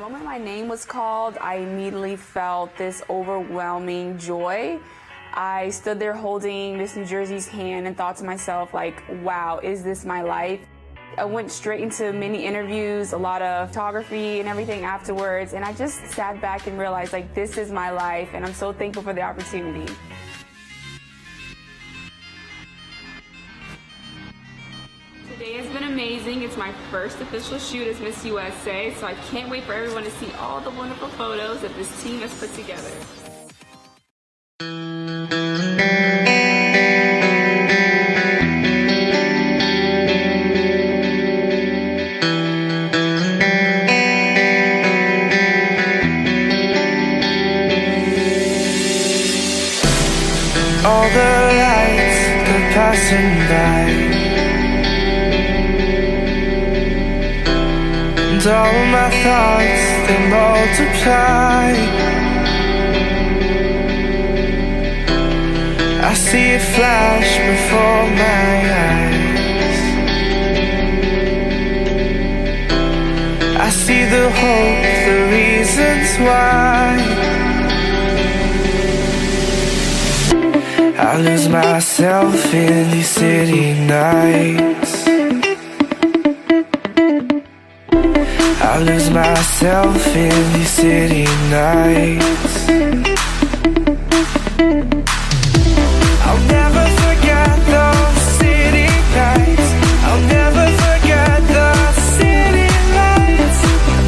moment my name was called, I immediately felt this overwhelming joy. I stood there holding Miss New Jersey's hand and thought to myself, like, wow, is this my life? I went straight into many interviews, a lot of photography and everything afterwards, and I just sat back and realized, like, this is my life, and I'm so thankful for the opportunity. Today has been amazing. It's my first official shoot as Miss USA, so I can't wait for everyone to see all the wonderful photos that this team has put together. All the lights, they're passing by, and all my thoughts, they multiply. I see it flash before my eyes. I see the hope, the reasons why. I lose myself in these city nights. I lose myself in these city nights. I'll never forget those city nights. I'll never forget the city lights.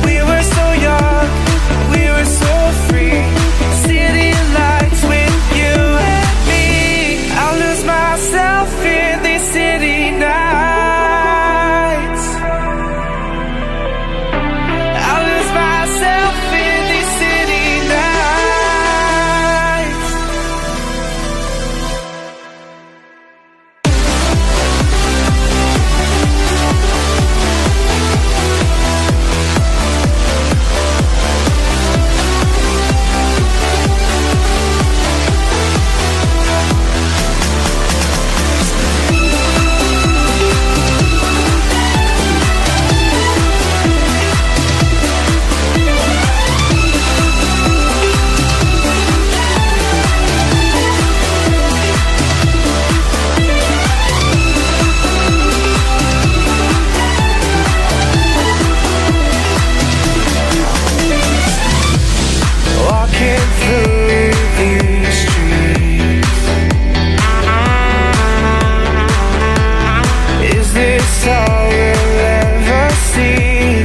We were so young, we were so free. City lights with you and me. I'll lose myself in these city nights. I'll lose myself in these city nights. Walking through these streets, is this all we'll ever see?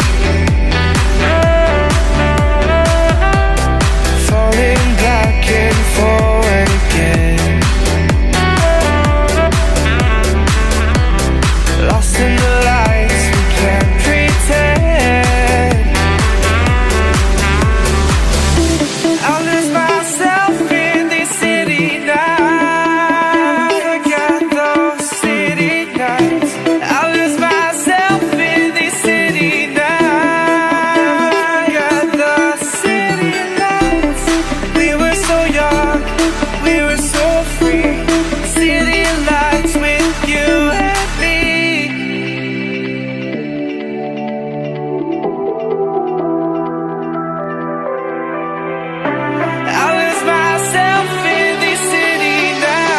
Falling back and forward again, lost in the lights, we can't pretend. I'll lose myself in these city nights. Forget those city nights. I'll lose myself in these city nights. Forget the city lights. We were so young, we were so free. City lights with you and me. I'll lose myself in these city nights.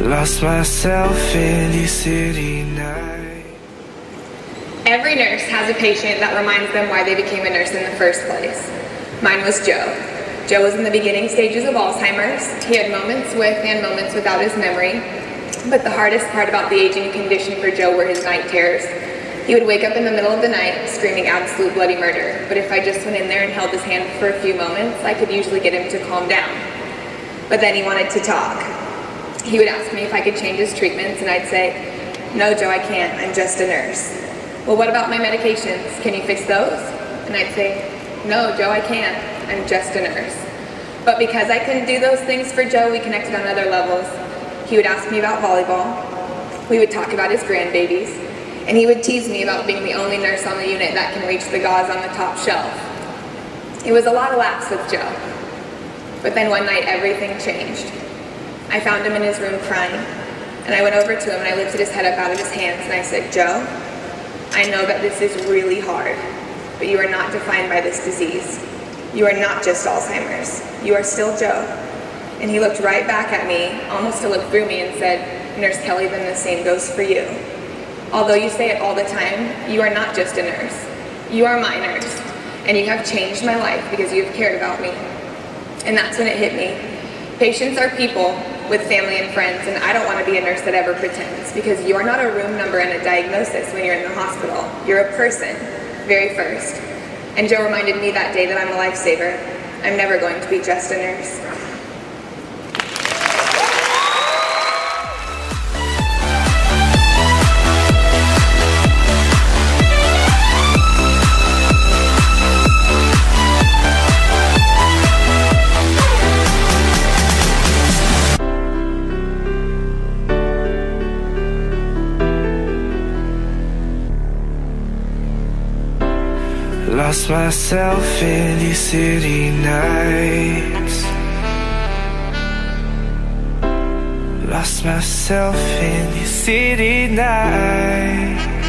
Lost myself in these city nights. Every nurse has a patient that reminds them why they became a nurse in the first place. Mine was Joe. Joe was in the beginning stages of Alzheimer's. He had moments with and moments without his memory. But the hardest part about the aging condition for Joe were his night terrors. He would wake up in the middle of the night screaming absolute bloody murder, but if I just went in there and held his hand for a few moments, I could usually get him to calm down. But then he wanted to talk. He would ask me if I could change his treatments, and I'd say, "No, Joe, I can't. I'm just a nurse." "Well, what about my medications? Can you fix those?" And I'd say, "No, Joe, I can't. I'm just a nurse." But because I couldn't do those things for Joe, we connected on other levels. He would ask me about volleyball. We would talk about his grandbabies. And he would tease me about being the only nurse on the unit that can reach the gauze on the top shelf. It was a lot of laughs with Joe. But then one night, everything changed. I found him in his room crying, and I went over to him and I lifted his head up out of his hands and I said, "Joe, I know that this is really hard, but you are not defined by this disease. You are not just Alzheimer's. You are still Joe." And he looked right back at me, almost to look through me, and said, "Nurse Kelly, then the same goes for you. Although you say it all the time, you are not just a nurse. You are my nurse, and you have changed my life because you have cared about me." And that's when it hit me. Patients are people with family and friends, and I don't want to be a nurse that ever pretends, because you are not a room number and a diagnosis when you're in the hospital. You're a person, very first. And Joe reminded me that day that I'm a lifesaver. I'm never going to be just a nurse. Lost myself in these city nights. Lost myself in these city nights.